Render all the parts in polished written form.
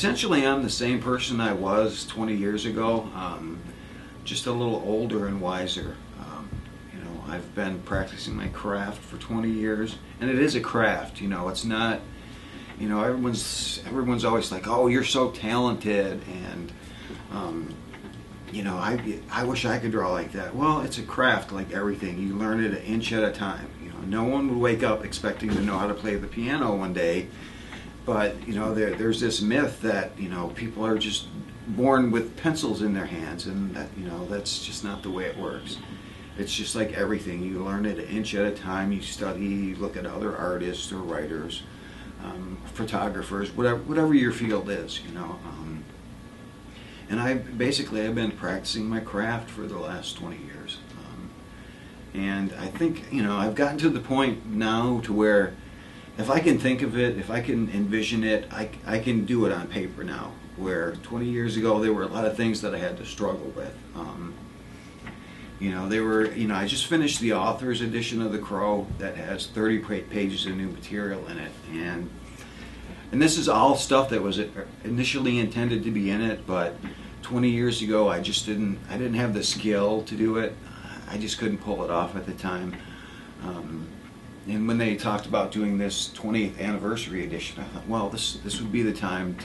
Essentially, I'm the same person I was 20 years ago, just a little older and wiser. I've been practicing my craft for 20 years, and it is a craft. It's not. Everyone's always like, "Oh, you're so talented," and I wish I could draw like that. Well, it's a craft, like everything. You learn it an inch at a time. No one would wake up expecting to know how to play the piano one day. But there's this myth that people are just born with pencils in their hands, and that's just not the way it works. It's just like everything. You learn it an inch at a time. You study, you look at other artists or writers, photographers, whatever your field is. And I've been practicing my craft for the last 20 years, and I think I've gotten to the point now to where, if I can think of it, if I can envision it, I can do it on paper now. Where 20 years ago there were a lot of things that I had to struggle with. I just finished the author's edition of The Crow that has 30 pages of new material in it, and this is all stuff that was initially intended to be in it, but 20 years ago I didn't have the skill to do it. I just couldn't pull it off at the time. And when they talked about doing this 20th anniversary edition, I thought, well, this would be the time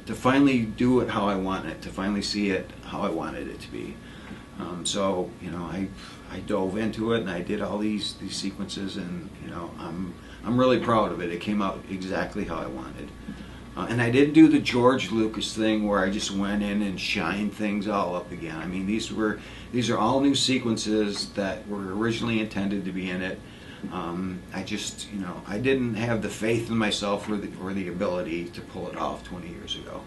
to finally do it how I want it, to finally see it how I wanted it to be. So I dove into it and I did all these sequences, and I'm really proud of it. It came out exactly how I wanted. And I didn't do the George Lucas thing where I just went in and shined things all up again. I mean, these are all new sequences that were originally intended to be in it. I didn't have the faith in myself or the ability to pull it off 20 years ago.